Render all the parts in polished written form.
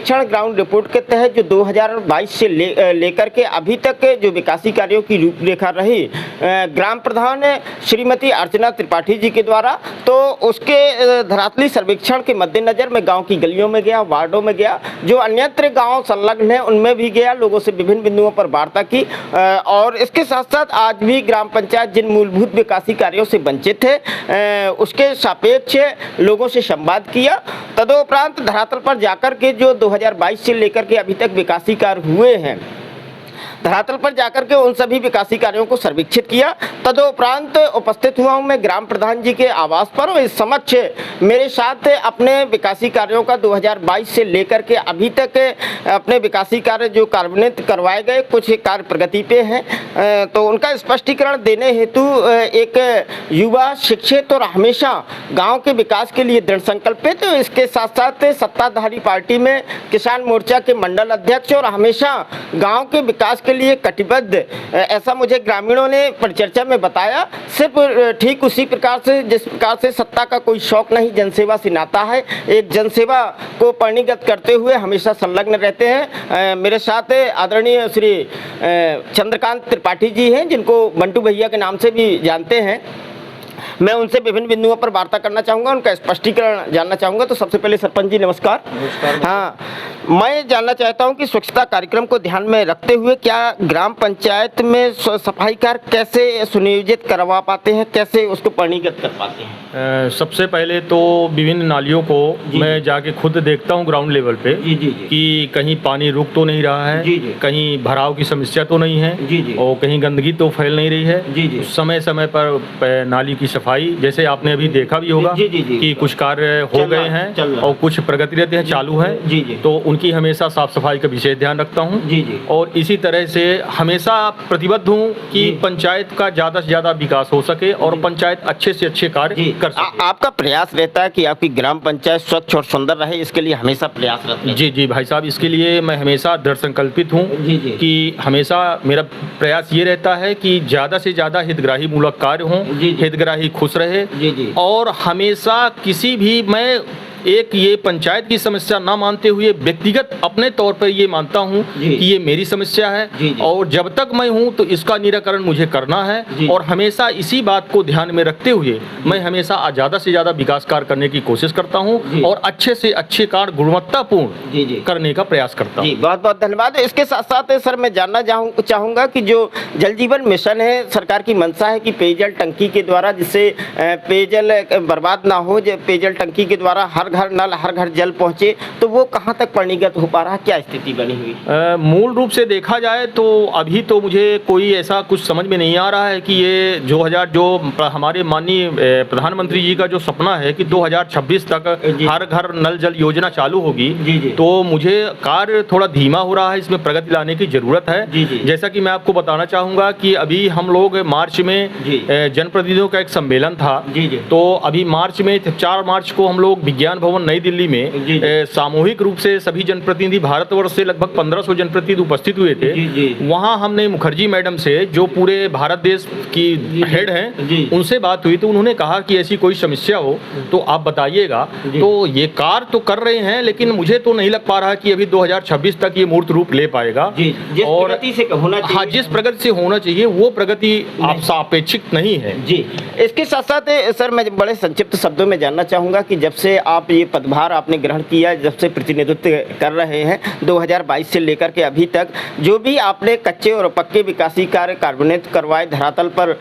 सर्वेक्षण ground report के तहत जो 2022 से लेकर के अभी तक जो विकासी कार्यों की रूपरेखा रही ग्राम प्रधान श्रीमती अर्चना त्रिपाठी जी के द्वारा, तो उसके धरातली सर्वेक्षण के मद्देनजर मैं गांव की गलियों में गया, वार्डों में गया, जो अन्यत्र गांव संलग्न है उनमें भी गया, लोगों से विभिन्न बिंदुओं पर वार्ता की और इसके साथ साथ आज भी ग्राम पंचायत जिन मूलभूत विकासी कार्यों से वंचित है उसके सापेक्ष लोगों से संवाद किया। तदोपरांत धरातल पर जाकर के जो 2022 से लेकर के अभी तक विकासी कार्य हुए हैं, धरातल पर जाकर के उन सभी विकासी कार्यों को सर्वेक्षित किया। तदोपरांत उपस्थित हुआ हूं मैं ग्राम प्रधान जी के आवास पर और इस समक्ष मेरे साथ अपने विकासी कार्यों का 2022 से लेकर के अभी तक अपने विकासी कार्य जो कार्यान्वित करवाए गए, कुछ कार्य प्रगति पे हैं, तो उनका स्पष्टीकरण देने हेतु एक युवा शिक्षित और हमेशा गाँव के विकास के लिए दृढ़ संकल्पित, तो इसके साथ साथ सत्ताधारी पार्टी में किसान मोर्चा के मंडल अध्यक्ष और हमेशा गाँव के विकास के लिए कटिबद्ध, ऐसा मुझे ग्रामीणों ने परिचर्चा में बताया। सिर्फ ठीक उसी प्रकार से जिस प्रकार से सत्ता का कोई शौक नहीं, जनसेवा से नाता है, एक जनसेवा को परिणिगत करते हुए हमेशा संलग्न रहते हैं। मेरे साथ आदरणीय श्री चंद्रकांत त्रिपाठी जी हैं, जिनको बंटू भैया के नाम से भी जानते हैं। मैं उनसे विभिन्न बिंदुओं पर वार्ता करना चाहूँगा, उनका स्पष्टीकरण जानना चाहूँगा। तो सबसे पहले सरपंच जी नमस्कार। हाँ, मैं जानना चाहता हूँ कि स्वच्छता कार्यक्रम को ध्यान में रखते हुए क्या ग्राम पंचायत में सफाई कार्य कैसे सुनियोजित करवा पाते हैं, कैसे उसको परिणिगत कर पाते हैं? सबसे पहले तो विभिन्न नालियों को मैं जाके खुद देखता हूँ ग्राउंड लेवल पे कि कहीं पानी रुक तो नहीं रहा है, कहीं भराव की समस्या तो नहीं है और कहीं गंदगी तो फैल नहीं रही है। समय समय पर नाली की सफाई, जैसे आपने अभी देखा भी होगा कि कुछ कार्य हो गए हैं और कुछ प्रगतिरत हैं, चालू हैं, तो उनकी हमेशा साफ सफाई का विशेष ध्यान रखता हूँ। और इसी तरह से हमेशा प्रतिबद्ध हूँ कि पंचायत का ज़्यादा से ज़्यादा विकास हो सके और पंचायत अच्छे से अच्छे कार्य कर सके। आपका प्रयास रहता है कि आपकी ग्राम पंचायत स्वच्छ और सुंदर रहे, इसके लिए हमेशा प्रयास रहता है? जी भाई साहब, इसके लिए मैं हमेशा दृढ़ संकल्पित हूँ कि हमेशा मेरा प्रयास ये रहता है कि ज़्यादा से ज़्यादा हितग्राही मूलक कार्य हों, हितग्राही खुश रहे और हमेशा किसी भी मैं एक ये पंचायत की समस्या ना मानते हुए व्यक्तिगत अपने तौर पर ये मानता हूँ कि ये मेरी समस्या है और जब तक मैं हूँ तो इसका निराकरण मुझे करना है और हमेशा इसी बात को ध्यान में रखते हुए मैं हमेशा ज़्यादा से ज़्यादा विकास कार्य करने की कोशिश करता हूँ और अच्छे से अच्छे कार्य गुणवत्तापूर्ण करने का प्रयास करता हूँ। बहुत बहुत धन्यवाद। इसके साथ साथ सर मैं जानना चाहूँगा कि जो जल जीवन मिशन है, सरकार की मंशा है कि पेयजल टंकी के द्वारा, जिससे पेयजल बर्बाद ना हो, पेयजल टंकी के द्वारा हर घर नल, हर घर जल पहुंचे, तो वो कहां तक परिणिगत हो पा रहा है, क्या स्थिति बनी हुई? मूल रूप से देखा जाए तो अभी तो मुझे कोई ऐसा कुछ समझ में नहीं आ रहा है कि ये जो हमारे माननीय प्रधानमंत्री जी का जो सपना है कि 2026 तक हर घर नल जल योजना चालू होगी, तो मुझे कार्य थोड़ा धीमा हो रहा है, इसमें प्रगति लाने की जरूरत है। जैसा कि मैं आपको बताना चाहूँगा कि अभी हम लोग मार्च में जनप्रतिनिधियों का एक सम्मेलन था, तो अभी मार्च में 4 मार्च को हम लोग विज्ञान भवन नई दिल्ली में सामूहिक रूप से सभी जनप्रतिनिधि, भारतवर्ष से लगभग 1500 जनप्रतिनिधि उपस्थित हुए थे। वहां हमने मुखर्जी मैडम से, जो पूरे भारत देश की हेड हैं, उनसे बात हुई तो उन्होंने कहा कि ऐसी कोई समस्या हो तो आप बताइएगा। तो ये कार्य तो कर रहे हैं, लेकिन मुझे तो नहीं लग पा रहा कि अभी 2026 तक ये मूर्त रूप ले पाएगा। और हाँ, जिस प्रगति से होना चाहिए वो प्रगति आप सापेक्षिक नहीं है। इसके साथ साथ सर मैं बड़े संक्षिप्त शब्दों में जानना चाहूंगा कि जब से आप ये पदभार आपने ग्रहण किया, जब से प्रतिनिधित्व कर रहे हैं 2022 से लेकर के अभी तक, जो भी आपने कच्चे और पक्के विकासी कार्य कार्यान्वित करवाए, धरातल पर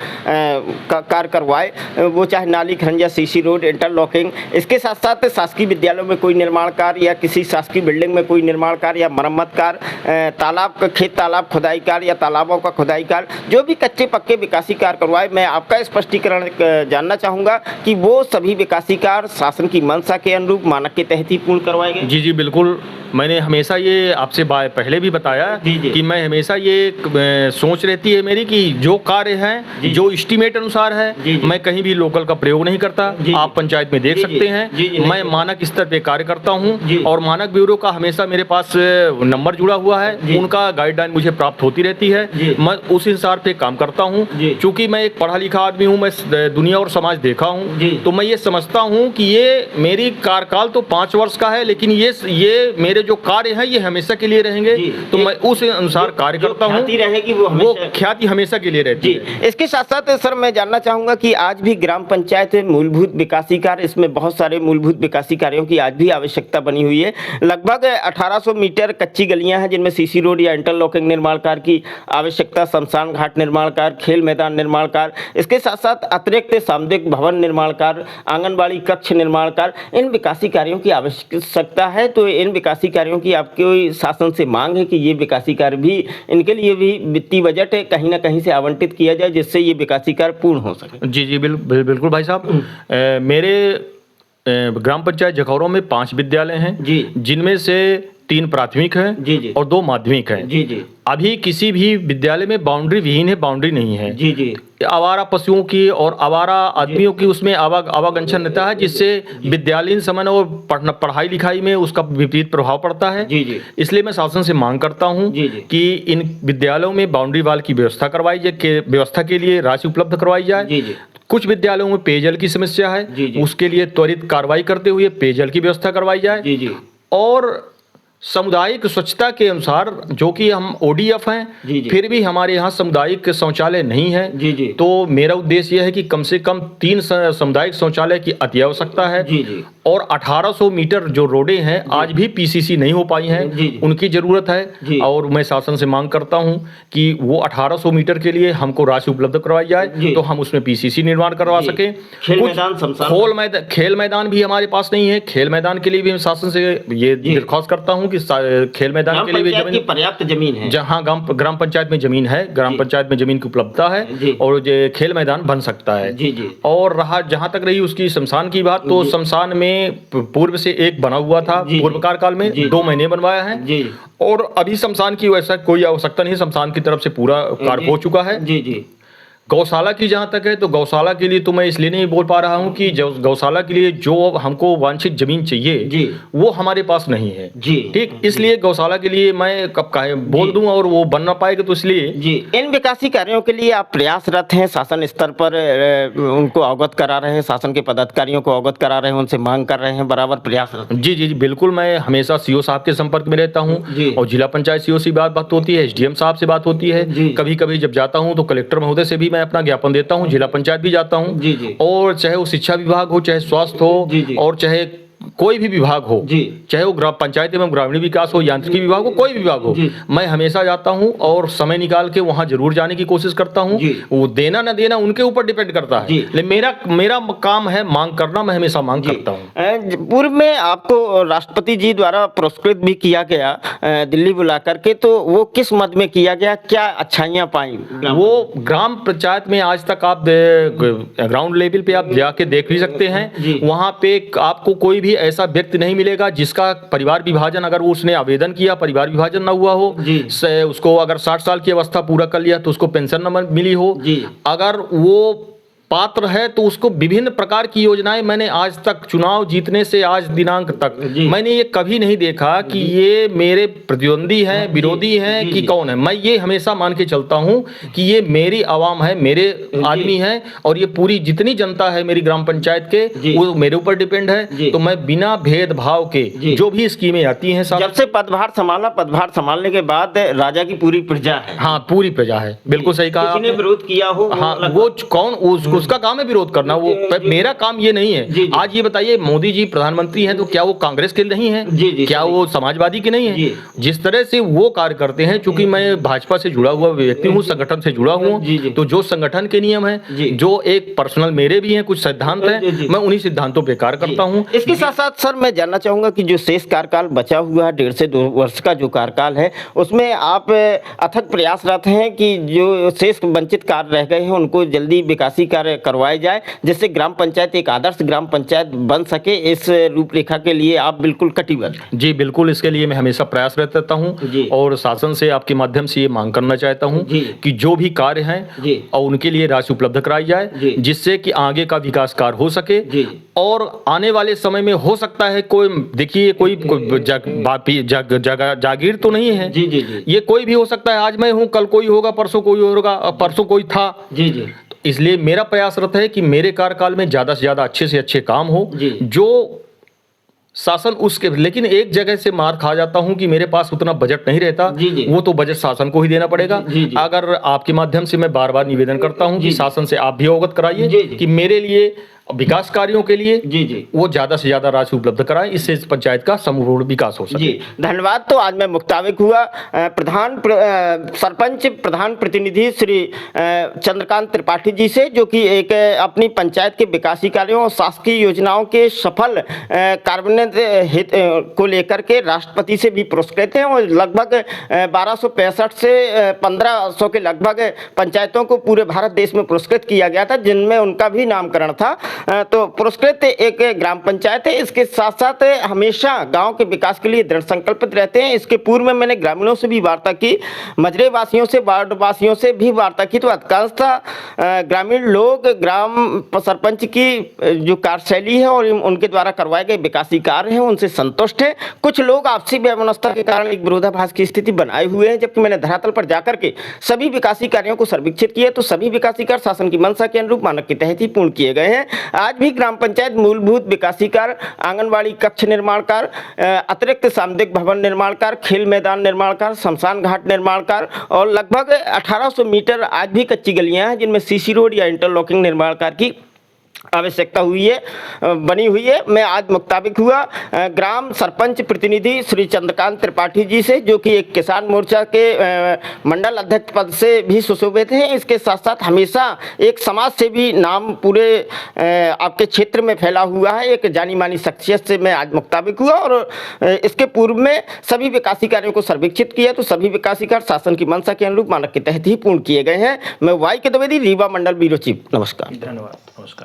कार्य करवाए, वो चाहे नाली, खरंजा, सीसी रोड, इंटरलॉकिंग, इसके साथ साथ शासकीय विद्यालयों में कोई निर्माण कार्य या किसी शासकीय बिल्डिंग में कोई निर्माण कार्य या मरम्मत कार्य, तालाब, खेत तालाब खुदाई कार्य या तालाबों का खुदाई कार्य, जो भी कच्चे पक्के विकासी कार्य करवाए, मैं आपका स्पष्टीकरण जानना चाहूँगा कि वो सभी विकासी कार्य शासन की मंशा के अनुरूप मानक के तहत ही पूर्ण करवाए गए? जी बिल्कुल। मैंने हमेशा ये आपसे पहले भी बताया कि मैं हमेशा ये सोच रहती है मेरी कि जो कार्य हैं, जो एस्टीमेट अनुसार है, मैं कहीं भी लोकल का प्रयोग नहीं करता। आप पंचायत में देख सकते हैं, मैं मानक स्तर पे कार्य करता हूं और मानक ब्यूरो का हमेशा मेरे पास नंबर जुड़ा हुआ है, उनका गाइडलाइन मुझे प्राप्त होती रहती है, मैं उस हिसाब से काम करता हूं। चूँकि मैं एक पढ़ा लिखा आदमी हूँ, मैं दुनिया और समाज देखा हूँ, तो मैं ये समझता हूँ कि ये मेरी कार्यकाल तो 5 वर्ष का है, लेकिन ये मेरे जो कार्य हैं ये हमेशा के लिए रहेंगे। तो मैं उस अनुसार कार्य करता हूँ, रहेगी वो ख्याति हमेशा के लिए रहती है। इसके साथ साथ सर मैं जानना चाहूंगा कि आज भी ग्राम पंचायत मूलभूत विकासी कार्य, इसमें बहुत सारे मूलभूत विकासी कार्यों की आज भी आवश्यकता बनी हुई है। लगभग 1800 मीटर कच्ची गलियां हैं जिनमें सीसी रोड या इंटरलॉकिंग निर्माण कार्य की आवश्यकता, शमशान घाट निर्माण कार्य, खेल मैदान निर्माण कार्य, इसके साथ साथ अतिरिक्त सामुदायिक भवन निर्माण कार्य, आंगनबाड़ी कक्ष निर्माण कार्य, इन विकासी कार्यों की आवश्यकता है। तो इन विकासी कार्यों की आपके शासन से मांग है कि ये विकासी कार्य भी, इनके लिए भी वित्तीय बजट कहीं ना कहीं से आवंटित किया जाए जिससे ये विकासी कार्य पूर्ण हो सके। जी बिल्कुल भाई साहब। मेरे ग्राम पंचायत जखौरों में 5 विद्यालय हैं जी, जिनमें से 3 प्राथमिक हैं जी और 2 माध्यमिक हैं जी। अभी किसी भी विद्यालय में बाउंड्री विहीन है, बाउंड्री नहीं है जी। आवारा पशुओं की और आवारा आदमियों की उसमें आवागमन रहता है, जिससे विद्यालयीन समय और पढ़ाई लिखाई में उसका विपरीत प्रभाव पड़ता है जी। इसलिए मैं शासन से मांग करता हूं कि इन विद्यालयों में बाउंड्री वाल की व्यवस्था करवाई जाए, व्यवस्था के लिए राशि उपलब्ध करवाई जाए। कुछ विद्यालयों में पेयजल की समस्या है, उसके लिए त्वरित कार्रवाई करते हुए पेयजल की व्यवस्था करवाई जाए। और सामुदायिक स्वच्छता के अनुसार, जो कि हम ODF हैं, फिर भी हमारे यहाँ सामुदायिक शौचालय नहीं है तो मेरा उद्देश्य यह है कि कम से कम 3 सामुदायिक शौचालय की अति आवश्यकता है। और 1800 मीटर जो रोडें हैं आज भी PCC नहीं हो पाई हैं, उनकी जरूरत है। और मैं शासन से मांग करता हूं कि वो 1800 मीटर के लिए हमको राशि उपलब्ध करवाई जाए तो हम उसमें PCC निर्माण करवा सकें। खेल मैदान भी हमारे पास नहीं है, खेल मैदान के लिए भी मैं शासन से ये दरख्वास्त करता हूं कि खेल मैदान के लिए भी जमीन, पर्याप्त जमीन है, जहाँ ग्राम पंचायत में जमीन है, ग्राम पंचायत में जमीन की उपलब्धता है और खेल मैदान बन सकता है। और रहा जहां तक रही उसकी शमशान की बात, तो शमशान में पूर्व से एक बना हुआ था, पूर्व कार्यकाल में 2 महीने बनवाया है और अभी शमशान की वैसा कोई आवश्यकता नहीं, शमशान की तरफ से पूरा कार्य हो चुका है जी। गौशाला की जहां तक है तो गौशाला के लिए तो मैं इसलिए नहीं बोल पा रहा हूं कि गौशाला के लिए जो हमको वांछित जमीन चाहिए वो हमारे पास नहीं है जी। ठीक, इसलिए गौशाला के लिए मैं कब कहे बोल दूं और वो बन ना पाएगा, तो इसलिए जी इन विकासी कार्यों के लिए आप प्रयासरत हैं, शासन स्तर पर उनको अवगत करा रहे हैं, शासन के पदाधिकारियों को अवगत करा रहे हैं, उनसे मांग कर रहे हैं, बराबर प्रयासरत। जी बिल्कुल, मैं हमेशा CO साहब के संपर्क में रहता हूँ और जिला पंचायत CO से बात होती है, SDM साहब से बात होती है, कभी कभी जब जाता हूँ तो कलेक्टर महोदय से भी मैं अपना ज्ञापन देता हूं, जिला पंचायत भी जाता हूं और चाहे वो शिक्षा विभाग हो, चाहे स्वास्थ्य हो और चाहे कोई भी विभाग हो, चाहे वो ग्राम पंचायत एवं ग्रामीण विकास हो, यांत्रिकी विभाग हो, कोई भी विभाग हो, मैं हमेशा जाता हूं और समय निकाल के वहां जरूर जाने की कोशिश करता हूं। वो देना ना देना उनके ऊपर डिपेंड करता है, लेकिन मेरा काम है मांग करना, मैं हमेशा मांग करता हूं। पूर्व में आपको राष्ट्रपति जी द्वारा पुरस्कृत भी किया गया दिल्ली बुला करके, तो वो किस मद में किया गया, क्या अच्छाइयां पाई? वो ग्राम पंचायत में आज तक आप ग्राउंड लेवल पे आप जाके देख भी सकते हैं, वहां पे आपको कोई भी ऐसा व्यक्ति नहीं मिलेगा जिसका परिवार विभाजन, अगर उसने आवेदन किया परिवार विभाजन ना हुआ हो, उसको अगर 60 साल की अवस्था पूरा कर लिया तो उसको पेंशन न मिली हो, अगर वो पात्र है तो उसको विभिन्न प्रकार की योजनाएं, मैंने आज तक चुनाव जीतने से आज दिनांक तक मैंने ये कभी नहीं देखा कि ये मेरे प्रतिद्वंदी हैं, विरोधी हैं कि कौन है। मैं ये हमेशा मान के चलता हूं कि ये मेरी आवाम है, मेरे आदमी हैं और ये पूरी जितनी जनता है मेरी ग्राम पंचायत के वो मेरे ऊपर डिपेंड है। तो मैं बिना भेदभाव के जो भी स्कीमें आती हैं, जब से पदभार संभाला, पदभार संभालने के बाद राजा की पूरी प्रजा है। हाँ, पूरी प्रजा है, बिल्कुल सही कहा। किसी ने विरोध किया हो, हाँ, वो कौन उसका काम है विरोध करना, वो मेरा काम ये नहीं है। आज ये बताइए, मोदी जी प्रधानमंत्री हैं तो क्या वो कांग्रेस के नहीं है? क्या वो समाजवादी के नहीं है? जिस तरह से वो कार्य करते हैं, चूंकि मैं भाजपा से जुड़ा हुआ व्यक्ति हूँ, संगठन से जुड़ा हूँ, तो जो संगठन के नियम है, जो एक पर्सनल मेरे भी हैं कुछ सिद्धांत हैं, मैं उन्हीं सिद्धांतों पे कार्य करता हूँ। इसके साथ साथ सर मैं जानना चाहूंगा कि जो शेष कार्यकाल बचा हुआ है 1.5 से 2 वर्ष का जो कार्यकाल है, उसमें आप अथक प्रयासरत हैं कि जो शेष वंचित कार्य रह गए हैं उनको जल्दी विकासी कार्य करवाए जाए, जिससे ग्राम पंचायत एक आदर्श ग्राम पंचायत बन सके। इस रूपरेखा के लिए आप बिल्कुल कटिबद्ध? जी बिल्कुल, इसके लिए मैं हमेशा प्रयासरत रहता हूं और शासन से आपके माध्यम से ये मांग करना चाहता हूं कि जो भी कार्य हैं और उनके लिए राशि उपलब्ध कराई जाए, जिससे कि आगे का विकास कार्य हो सके। और आने वाले समय में हो सकता है कोई, देखिए कोई जागीर तो नहीं है, ये कोई भी हो सकता है, आज मैं हूं कल कोई होगा, परसों कोई होगा, परसों कोई था। इसलिए मेरा प्रयासरत है कि मेरे कार्यकाल में ज्यादा से ज्यादा अच्छे से अच्छे काम हो, जो शासन उसके, लेकिन एक जगह से मार खा जाता हूं कि मेरे पास उतना बजट नहीं रहता। जी, जी। वो तो बजट शासन को ही देना पड़ेगा। जी, जी। अगर आपके माध्यम से मैं बार बार निवेदन करता हूं कि शासन से आप भी अवगत जी, कराइए जी। कि मेरे लिए विकास कार्यों के लिए जी, जी। वो ज्यादा से ज्यादा राशि उपलब्ध कराएं, इससे इस पंचायत का समूल विकास हो सके। जी, धन्यवाद। तो आज मैं मुख्ताविक हुआ सरपंच प्रधान प्रतिनिधि श्री चंद्रकांत त्रिपाठी जी से, जो कि एक अपनी पंचायत के विकासी कार्यों और शासकीय योजनाओं के सफल कार्यान्वयन हित को लेकर के राष्ट्रपति से भी पुरस्कृत हैं और लगभग 1265 से 1500 के लगभग पंचायतों को पूरे भारत देश में पुरस्कृत किया गया था, जिनमें उनका भी नामकरण था। तो पुरस्कृत एक ग्राम पंचायत है। इसके साथ साथ हमेशा गांव के विकास के लिए दृढ़ संकल्पित रहते हैं। इसके पूर्व में मैंने ग्रामीणों से भी वार्ता की, मजरे वासियों से, वार्ड वासियों से भी वार्ता की, तो अधिकांशतः ग्रामीण लोग ग्राम सरपंच की जो कार्यशैली है और उनके द्वारा करवाए गए विकासी कार्य हैं उनसे संतुष्ट है। कुछ लोग आपसी व्यवस्था के कारण एक विरोधाभास की स्थिति बनाए हुए हैं, जबकि मैंने धरातल पर जाकर के सभी विकासी कार्यों को सर्वेक्षित किया तो सभी विकासी कार्य शासन की मंशा के अनुरूप मानक के तहत ही पूर्ण किए गए हैं। आज भी ग्राम पंचायत मूलभूत विकासी कार्य, आंगनबाड़ी कक्ष निर्माण कार्य, अतिरिक्त सामुदायिक भवन निर्माण कार्य, खेल मैदान निर्माण कार्य, शमशान घाट निर्माण कार्य और लगभग 1800 मीटर आज भी कच्ची गलियां हैं जिनमें सीसी रोड या इंटरलॉकिंग निर्माण कार्य की आवश्यकता हुई है, बनी हुई है। मैं आज मुख्ताविक हुआ ग्राम सरपंच प्रतिनिधि श्री चंद्रकांत त्रिपाठी जी से, जो कि एक किसान मोर्चा के मंडल अध्यक्ष पद से भी सुशोभित हैं। इसके साथ साथ हमेशा एक समाज से भी नाम पूरे आपके क्षेत्र में फैला हुआ है, एक जानी मानी शख्सियत से मैं आज मुख्ताविक हुआ। और इसके पूर्व में सभी विकासी कार्यों को सर्वेक्षित किया तो सभी विकासी कार्य शासन की मंशा के अनुरूप मानक के तहत ही पूर्ण किए गए हैं। मैं वाई के द्विवेदी, रीवा मंडल ब्यूरो चीफ। नमस्कार। धन्यवाद। नमस्कार।